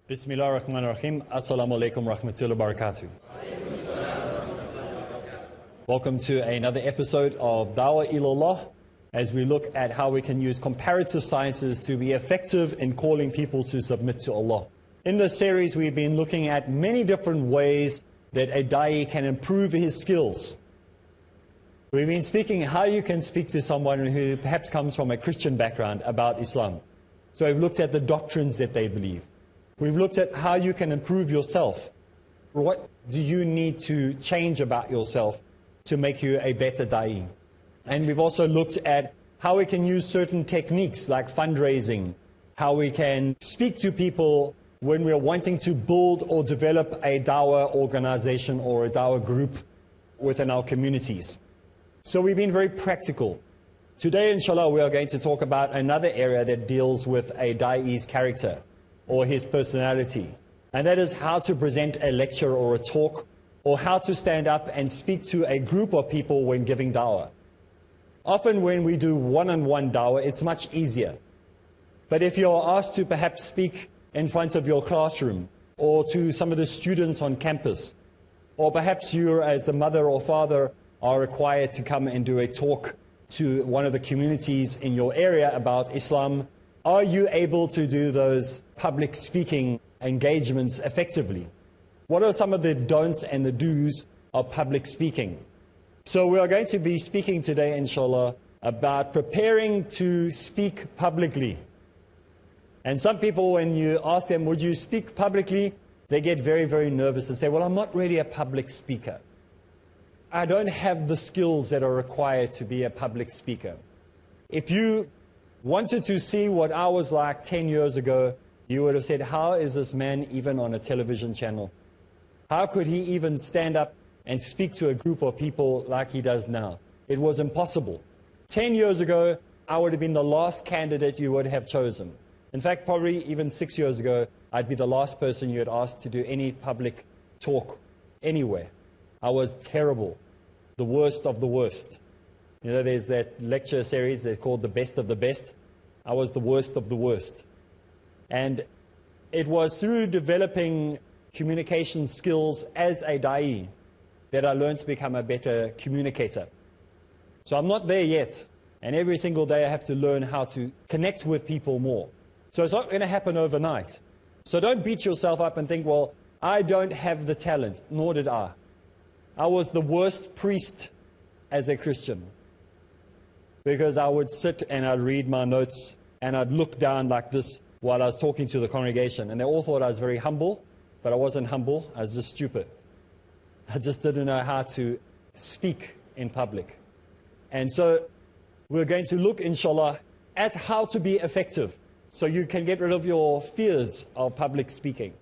Bismillah ar-Rahman ar-Rahim. Assalamu alaikum rahmatullahi wa barakatuh. Welcome to another episode of Dawah ilallah, as we look at how we can use comparative sciences to be effective in calling people to submit to Allah. In this series, we've been looking at many different ways that a da'i can improve his skills. We've been speaking how you can speak to someone who perhaps comes from a Christian background about Islam. So we've looked at the doctrines that they believe. We've looked at how you can improve yourself. What do you need to change about yourself to make you a better da'i? And we've also looked at how we can use certain techniques like fundraising, how we can speak to people when we're wanting to build or develop a dawah organization or a dawah group within our communities. So we've been very practical. Today, inshallah, we are going to talk about another area that deals with a da'i's character or his personality. And that is how to present a lecture or a talk, or how to stand up and speak to a group of people when giving dawah. Often when we do one-on-one dawah, it's much easier. But if you're asked to perhaps speak in front of your classroom, or to some of the students on campus, or perhaps you as a mother or father are required to come and do a talk to one of the communities in your area about Islam, are you able to do those public speaking engagements effectively? What are some of the don'ts and the do's of public speaking? So we are going to be speaking today, inshallah, about preparing to speak publicly. And some people, when you ask them, would you speak publicly? They get very, very nervous and say, well, I'm not really a public speaker. I don't have the skills that are required to be a public speaker. If you wanted to see what I was like 10 years ago, you would have said, how is this man even on a television channel? How could he even stand up and speak to a group of people like he does now? It was impossible. 10 years ago, I would have been the last candidate you would have chosen. In fact, probably even 6 years ago, I'd be the last person you had asked to do any public talk anywhere. I was terrible, the worst of the worst. You know, there's that lecture series that's called The Best of the Best. I was the worst of the worst. And it was through developing communication skills as a da'i that I learned to become a better communicator. So I'm not there yet. And every single day I have to learn how to connect with people more. So it's not going to happen overnight. So don't beat yourself up and think, well, I don't have the talent, nor did I. I was the worst priest as a Christian, because I would sit and I'd read my notes and I'd look down like this while I was talking to the congregation. And they all thought I was very humble, but I wasn't humble, I was just stupid. I just didn't know how to speak in public. And so we're going to look, inshallah, at how to be effective so you can get rid of your fears of public speaking.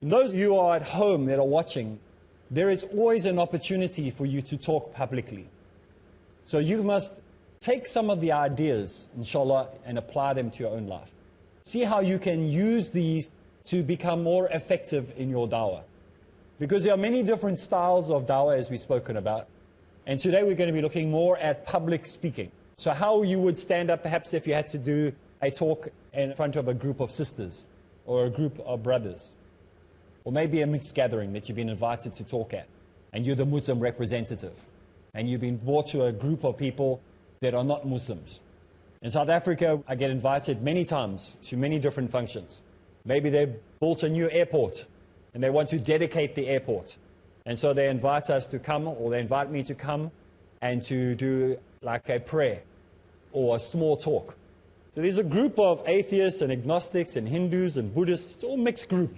And those of you who are at home that are watching, there is always an opportunity for you to talk publicly. So you must take some of the ideas, inshallah, and apply them to your own life. See how you can use these to become more effective in your dawah. Because there are many different styles of dawah, as we've spoken about. And today we're going to be looking more at public speaking. So how you would stand up, perhaps if you had to do a talk in front of a group of sisters, or a group of brothers, or maybe a mixed gathering that you've been invited to talk at, and you're the Muslim representative, and you've been brought to a group of people that are not Muslims. In South Africa, I get invited many times to many different functions. Maybe they built a new airport and they want to dedicate the airport. And so they invite us to come, or they invite me to come and to do like a prayer or a small talk. So there's a group of atheists and agnostics and Hindus and Buddhists, it's all mixed group.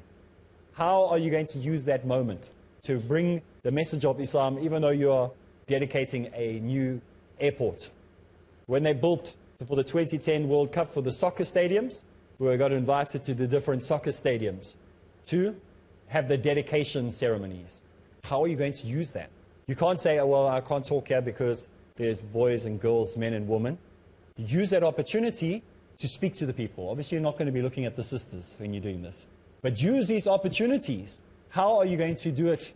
How are you going to use that moment to bring the message of Islam, even though you are dedicating a new airport? When they built for the 2010 World Cup for the soccer stadiums, we got invited to the different soccer stadiums to have the dedication ceremonies. How are you going to use that? You can't say, oh, well, I can't talk here because there's boys and girls, men and women. Use that opportunity to speak to the people. Obviously, you're not going to be looking at the sisters when you're doing this. But use these opportunities. How are you going to do it?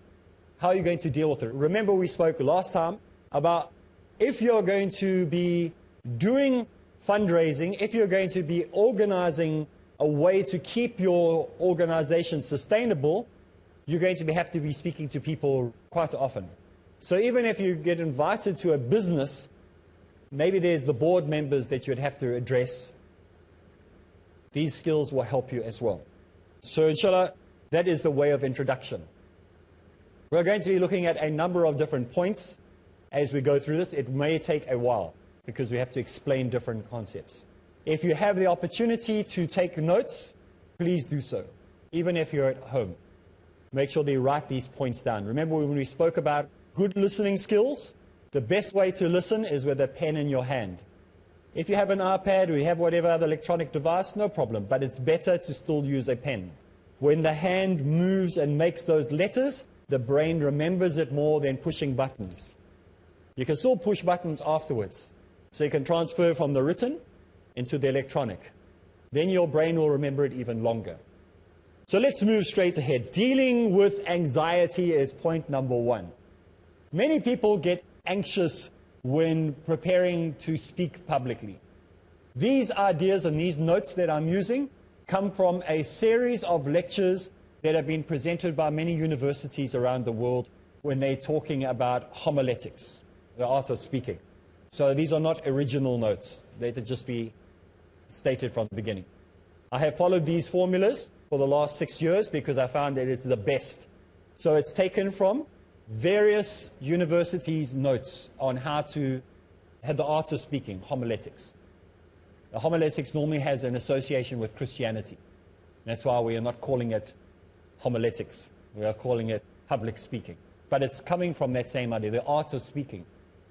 How are you going to deal with it? Remember, we spoke last time about if you're going to be doing fundraising, if you're going to be organizing a way to keep your organization sustainable, you're going to have to be speaking to people quite often. So even if you get invited to a business, maybe there's the board members that you'd have to address. These skills will help you as well. So inshallah, that is the way of introduction. We're going to be looking at a number of different points as we go through this. It may take a while because we have to explain different concepts. If you have the opportunity to take notes, please do so, even if you're at home. Make sure that you write these points down. Remember when we spoke about good listening skills? The best way to listen is with a pen in your hand. If you have an iPad or you have whatever other electronic device, no problem, but it's better to still use a pen. When the hand moves and makes those letters, the brain remembers it more than pushing buttons. You can still push buttons afterwards. So you can transfer from the written into the electronic. Then your brain will remember it even longer. So let's move straight ahead. Dealing with anxiety is point number one. Many people get anxious when preparing to speak publicly. These ideas and these notes that I'm using come from a series of lectures that have been presented by many universities around the world when they're talking about homiletics, the art of speaking. So these are not original notes. They could just be stated from the beginning. I have followed these formulas for the last 6 years because I found that it's the best. So it's taken from various universities' notes on how to have the art of speaking, homiletics. The homiletics normally has an association with Christianity. That's why we are not calling it homiletics. We are calling it public speaking. But it's coming from that same idea, the art of speaking.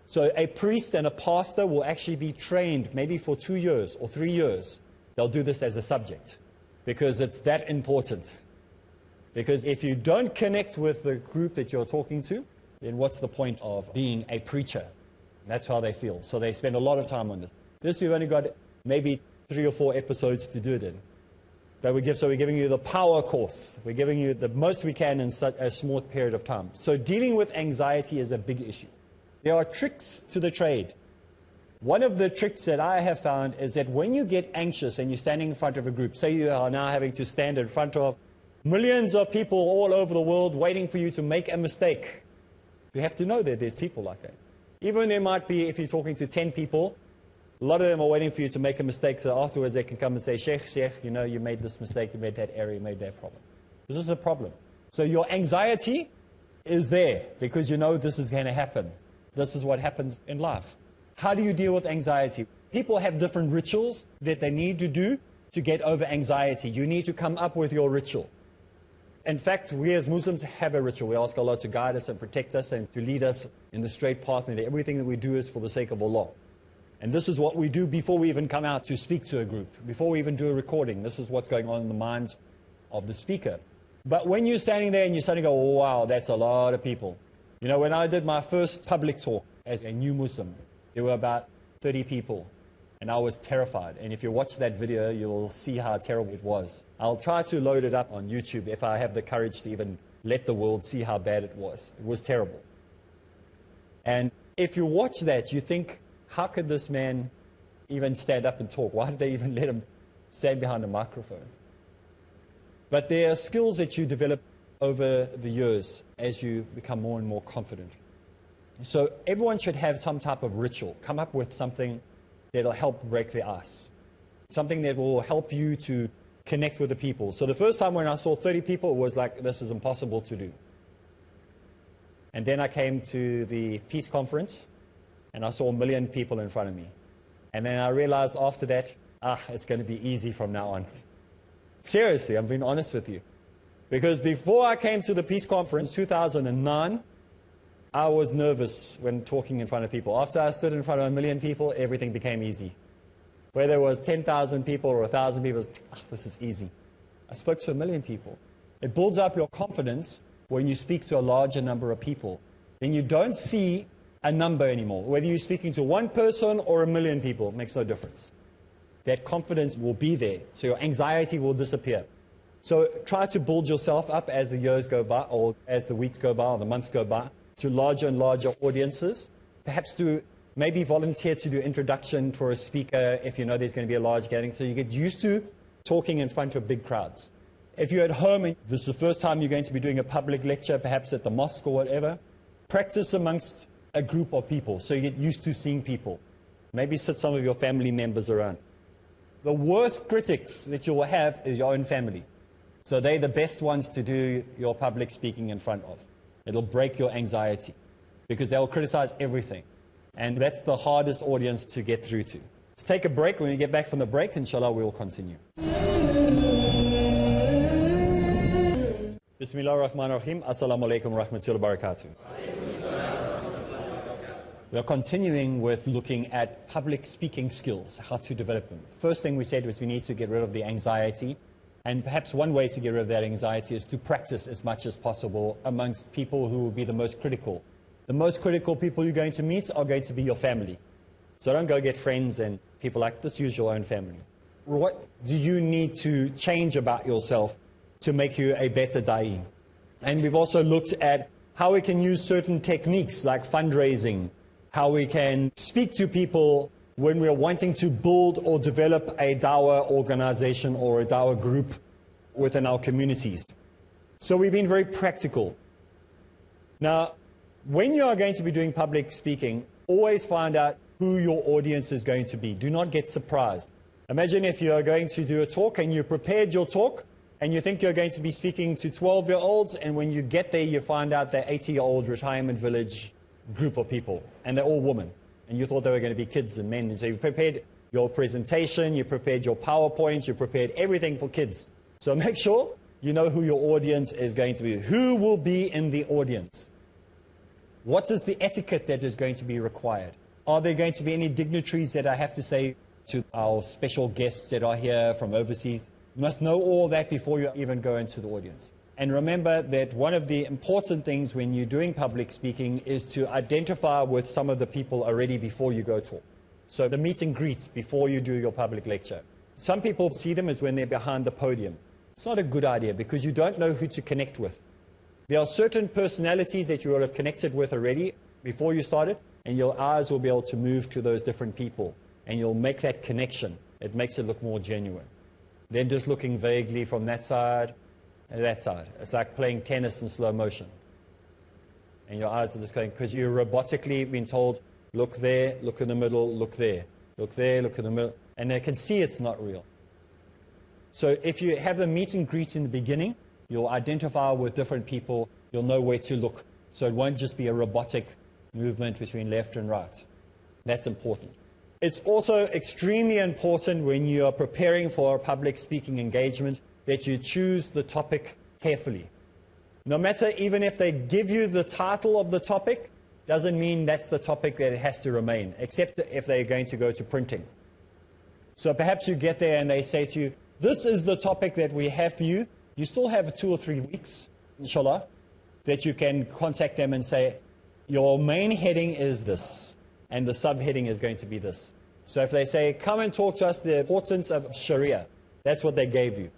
So a priest and a pastor will actually be trained maybe for 2 years or 3 years. They'll do this as a subject because it's that important. Because if you don't connect with the group that you're talking to, then what's the point of being a preacher? That's how they feel. So they spend a lot of time on this. This we've only got maybe 3 or 4 episodes to do it in. But we're giving you the power course. We're giving you the most we can in such a small period of time. So dealing with anxiety is a big issue. There are tricks to the trade. One of the tricks that I have found is that when you get anxious and you're standing in front of a group, say you are now having to stand in front of millions of people all over the world waiting for you to make a mistake, you have to know that there's people like that. Even there might be, if you're talking to 10 people, a lot of them are waiting for you to make a mistake, so afterwards they can come and say, Sheikh, you know, you made this mistake, you made that error, you made that problem. This is a problem. So your anxiety is there because you know this is going to happen. This is what happens in life. How do you deal with anxiety? People have different rituals that they need to do to get over anxiety. You need to come up with your ritual. In fact, we as Muslims have a ritual. We ask Allah to guide us and protect us and to lead us in the straight path, and everything that we do is for the sake of Allah. And this is what we do before we even come out to speak to a group, before we even do a recording. This is what's going on in the minds of the speaker. But when you're standing there and you suddenly go, oh, wow, that's a lot of people. You know, when I did my first public talk as a new Muslim, there were about 30 people, and I was terrified. And if you watch that video, you'll see how terrible it was. I'll try to load it up on YouTube if I have the courage to even let the world see how bad it was. It was terrible. And if you watch that, you think, how could this man even stand up and talk? Why did they even let him stand behind a microphone? But there are skills that you develop over the years as you become more and more confident. So everyone should have some type of ritual. Come up with something that will help break the ice. Something that will help you to connect with the people. So the first time when I saw 30 people, it was like, this is impossible to do. And then I came to the peace conference, and I saw 1 million people in front of me. And then I realized after that, it's going to be easy from now on. Seriously, I'm being honest with you. Because before I came to the peace conference, 2009, I was nervous when talking in front of people. After I stood in front of 1 million people, everything became easy. Whether it was 10,000 people or 1,000 people, this is easy. I spoke to 1 million people. It builds up your confidence when you speak to a larger number of people. Then you don't see a number anymore. Whether you're speaking to one person or 1 million people, it makes no difference. That confidence will be there, so your anxiety will disappear. So try to build yourself up as the years go by, or as the weeks go by, or the months go by, to larger and larger audiences. Perhaps to maybe volunteer to do introduction for a speaker if you know there's going to be a large gathering, so you get used to talking in front of big crowds. If you're at home and this is the first time you're going to be doing a public lecture, perhaps at the mosque or whatever, practice amongst a group of people so you get used to seeing people. Maybe sit some of your family members around. The worst critics that you will have is your own family. So they're the best ones to do your public speaking in front of. It'll break your anxiety because they'll criticize everything. And that's the hardest audience to get through to. Let's take a break. When we get back from the break, inshallah, we will continue. Bismillah ar-Rahman ar-Rahim. Assalamu alaikum wa rahmatullahi wa barakatuh. We are continuing with looking at public speaking skills, how to develop them. First thing we said was we need to get rid of the anxiety. And perhaps one way to get rid of that anxiety is to practice as much as possible amongst people who will be the most critical. The most critical people you're going to meet are going to be your family. So don't go get friends and people like this, use your own family. What do you need to change about yourself to make you a better da'i? And we've also looked at how we can use certain techniques like fundraising, how we can speak to people when we're wanting to build or develop a dawah organization or a dawah group within our communities. So we've been very practical. Now, when you are going to be doing public speaking, always find out who your audience is going to be. Do not get surprised. Imagine if you are going to do a talk and you prepared your talk and you think you're going to be speaking to 12-year-olds, and when you get there you find out they're 80-year-old retirement village group of people and they're all women. And you thought they were going to be kids and men. And so you prepared your presentation, you prepared your PowerPoint, you prepared everything for kids. So make sure you know who your audience is going to be. Who will be in the audience? What is the etiquette that is going to be required? Are there going to be any dignitaries that I have to say to our special guests that are here from overseas? You must know all that before you even go into the audience. And remember that one of the important things when you're doing public speaking is to identify with some of the people already before you go talk. So the meet and greet before you do your public lecture. Some people see them as when they're behind the podium. It's not a good idea because you don't know who to connect with. There are certain personalities that you will have connected with already before you started, and your eyes will be able to move to those different people, and you'll make that connection. It makes it look more genuine. Then just looking vaguely from that side and that side. It's like playing tennis in slow motion. And your eyes are just going, because you're robotically being told, look there, look in the middle, look there, look there, look in the middle. And they can see it's not real. So if you have the meet and greet in the beginning, you'll identify with different people, you'll know where to look. So it won't just be a robotic movement between left and right. That's important. It's also extremely important when you are preparing for a public speaking engagement that you choose the topic carefully. No matter, even if they give you the title of the topic, doesn't mean that's the topic that it has to remain, except if they're going to go to printing. So perhaps you get there and they say to you, this is the topic that we have for you. You still have 2 or 3 weeks, inshallah, that you can contact them and say, your main heading is this, and the subheading is going to be this. So if they say, come and talk to us the importance of Sharia, that's what they gave you.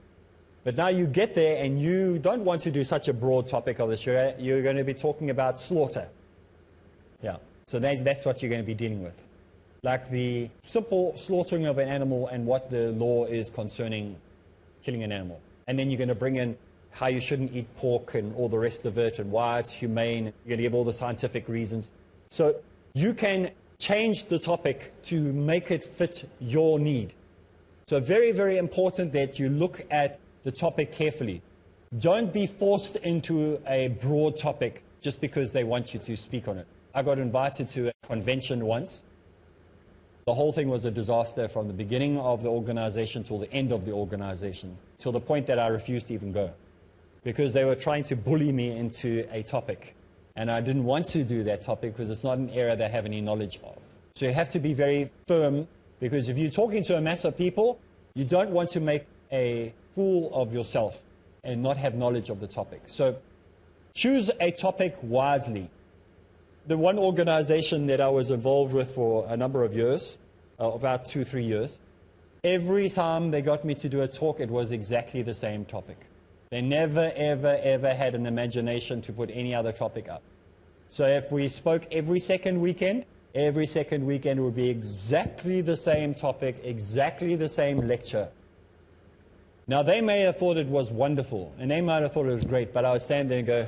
But now you get there and you don't want to do such a broad topic of the Sharia. You're going to be talking about slaughter. Yeah, so that's what you're going to be dealing with. Like the simple slaughtering of an animal and what the law is concerning killing an animal. And then you're going to bring in how you shouldn't eat pork and all the rest of it and why it's humane. You're going to give all the scientific reasons. So you can change the topic to make it fit your need. So very, very important that you look at the topic carefully. Don't be forced into a broad topic just because they want you to speak on it. I got invited to a convention once. The whole thing was a disaster from the beginning of the organization till the end of the organization, till the point that I refused to even go, because they were trying to bully me into a topic. And I didn't want to do that topic because it's not an area that I have any knowledge of. So you have to be very firm, because if you're talking to a mass of people, you don't want to make a fool of yourself and not have knowledge of the topic. So choose a topic wisely. The one organization that I was involved with for a number of years, about 2-3 years, every time they got me to do a talk, it was exactly the same topic. They never, ever, ever had an imagination to put any other topic up. So if we spoke every second weekend would be exactly the same topic, exactly the same lecture. Now, they may have thought it was wonderful, and they might have thought it was great, but I would stand there and go,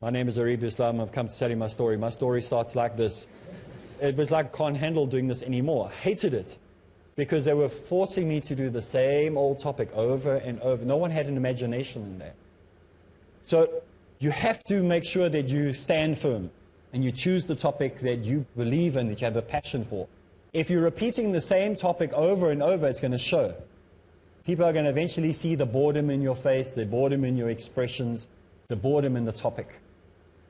my name is Areeb Islam, I've come to tell you my story. My story starts like this. It was like, can't handle doing this anymore. I hated it, because they were forcing me to do the same old topic over and over. No one had an imagination in there. So you have to make sure that you stand firm, and you choose the topic that you believe in, that you have a passion for. If you're repeating the same topic over and over, it's going to show. People are going to eventually see the boredom in your face, the boredom in your expressions, the boredom in the topic.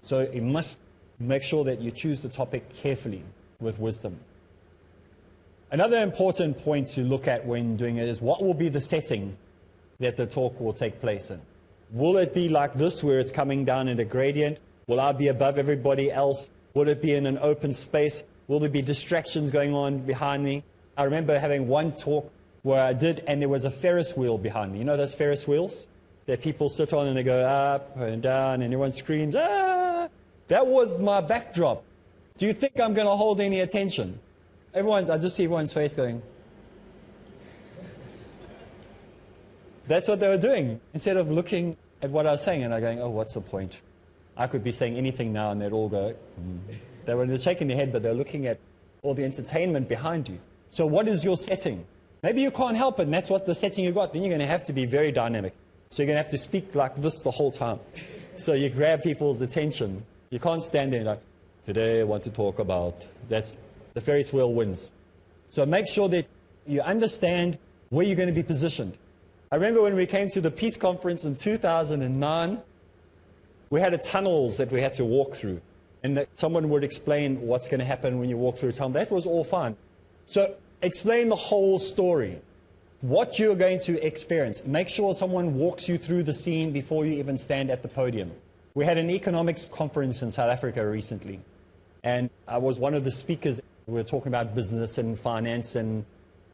So you must make sure that you choose the topic carefully with wisdom. Another important point to look at when doing it is, what will be the setting that the talk will take place in? Will it be like this, where it's coming down in a gradient? Will I be above everybody else? Will it be in an open space? Will there be distractions going on behind me? I remember having one talk where I did, and there was a Ferris wheel behind me. You know those Ferris wheels that people sit on and they go up and down and everyone screams, ah! That was my backdrop. Do you think I'm going to hold any attention? I just see everyone's face going. That's what they were doing. Instead of looking at what I was saying and I'm going, oh, what's the point? I could be saying anything now and they'd all go, They were shaking their head, but they're looking at all the entertainment behind you. So what is your setting? Maybe you can't help it, and that's what the setting you got. Then you're going to have to be very dynamic. So you're going to have to speak like this the whole time. So you grab people's attention. You can't stand there and like, today I want to talk about, that's the Ferris wheel wins. So make sure that you understand where you're going to be positioned. I remember when we came to the Peace Conference in 2009, we had tunnels that we had to walk through. And that someone would explain what's going to happen when you walk through a tunnel. That was all fine. So explain the whole story, what you're going to experience. Make sure someone walks you through the scene before you even stand at the podium. We had an economics conference in South Africa recently, and I was one of the speakers. We were talking about business and finance and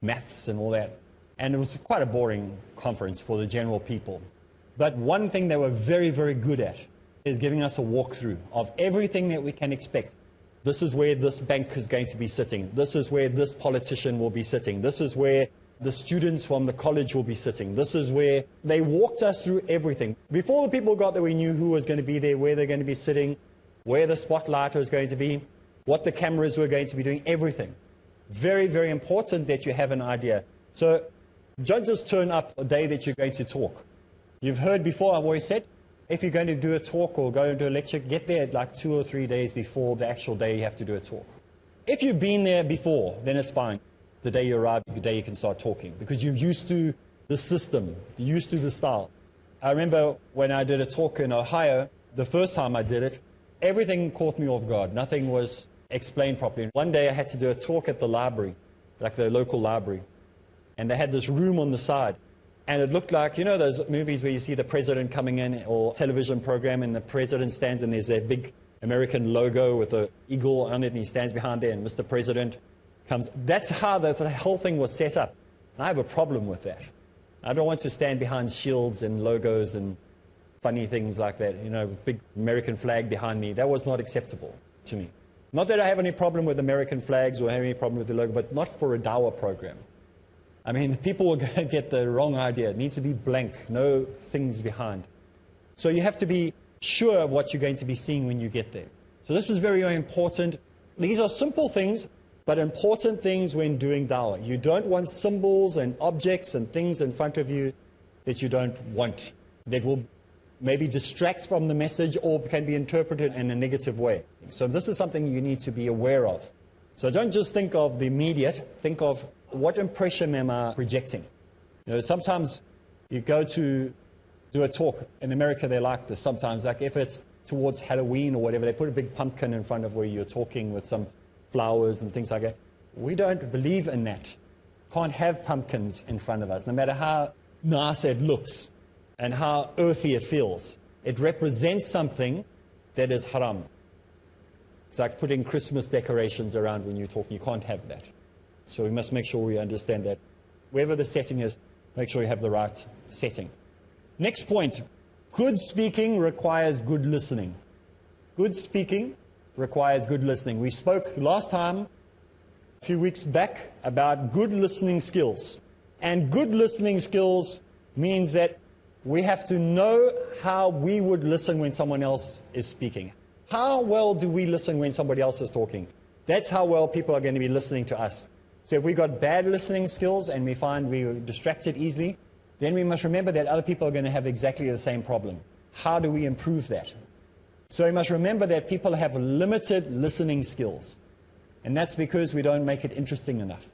maths and all that. And it was quite a boring conference for the general people. But one thing they were very, very good at is giving us a walkthrough of everything that we can expect. This is where this bank is going to be sitting. This is where this politician will be sitting. This is where the students from the college will be sitting. This is where they walked us through everything. Before the people got there, we knew who was going to be there, where they're going to be sitting, where the spotlight was going to be, what the cameras were going to be doing, everything. Very, very important that you have an idea. So don't just turn up the day that you're going to talk. You've heard before, I've always said, if you're going to do a talk or go into a lecture, get there like 2 or 3 days before the actual day you have to do a talk. If you've been there before, then it's fine. The day you arrive, the day you can start talking, because you're used to the system, you're used to the style. I remember when I did a talk in Ohio, the first time I did it, everything caught me off guard. Nothing was explained properly. One day I had to do a talk at the library, like the local library, and they had this room on the side. And it looked like, you know those movies where you see the president coming in, or television program, and the president stands and there's that big American logo with the eagle on it, and he stands behind there, and Mr. President comes. That's how the whole thing was set up. And I have a problem with that. I don't want to stand behind shields and logos and funny things like that, you know, big American flag behind me. That was not acceptable to me. Not that I have any problem with American flags or have any problem with the logo, but not for a Dawah program. I mean, people are going to get the wrong idea. It needs to be blank, no things behind. So you have to be sure of what you're going to be seeing when you get there. So this is very, very important. These are simple things, but important things when doing Dawah. You don't want symbols and objects and things in front of you that you don't want, that will maybe distract from the message or can be interpreted in a negative way. So this is something you need to be aware of. So don't just think of the immediate, think of what impression am I projecting? You know, sometimes you go to do a talk. In America, they like this sometimes. Like if it's towards Halloween or whatever, they put a big pumpkin in front of where you're talking with some flowers and things like that. We don't believe in that. Can't have pumpkins in front of us, no matter how nice it looks and how earthy it feels. It represents something that is haram. It's like putting Christmas decorations around when you're talking. You can't have that. So we must make sure we understand that. Wherever the setting is, make sure you have the right setting. Next point, good speaking requires good listening. Good speaking requires good listening. We spoke last time, a few weeks back, about good listening skills. And good listening skills means that we have to know how we would listen when someone else is speaking. How well do we listen when somebody else is talking? That's how well people are going to be listening to us. So if we've got bad listening skills and we find we're distracted easily, then we must remember that other people are going to have exactly the same problem. How do we improve that? So we must remember that people have limited listening skills. And that's because we don't make it interesting enough.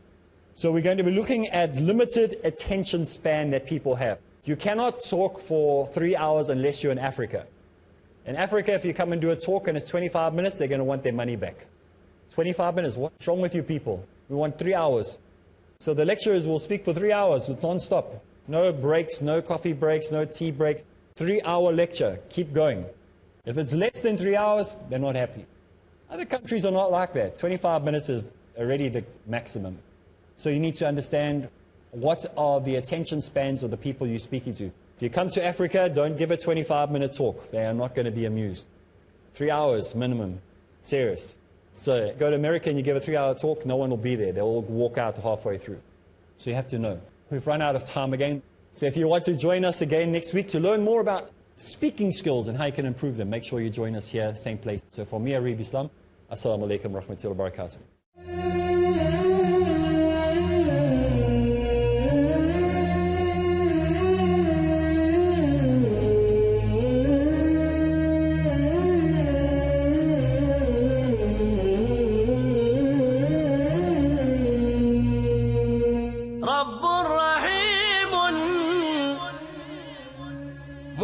So we're going to be looking at limited attention span that people have. You cannot talk for 3 hours unless you're in Africa. In Africa, if you come and do a talk and it's 25 minutes, they're going to want their money back. 25 minutes, what's wrong with you people? We want 3 hours. So the lecturers will speak for 3 hours with non-stop. No breaks, no coffee breaks, no tea breaks. 3-hour lecture, keep going. If it's less than 3 hours, they're not happy. Other countries are not like that. 25 minutes is already the maximum. So you need to understand what are the attention spans of the people you're speaking to. If you come to Africa, don't give a 25-minute talk. They are not going to be amused. 3 hours minimum. Serious. So go to America and you give a 3-hour talk, no one will be there. They'll all walk out halfway through. So you have to know. We've run out of time again. So if you want to join us again next week to learn more about speaking skills and how you can improve them, make sure you join us here, same place. So from me, Areeb Islam, Assalamu alaikum wa rahmatullahi wa barakatuh.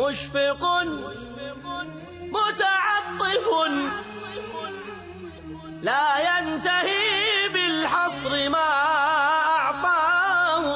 مشفق متعطف لا ينتهي بالحصر ما أعطاه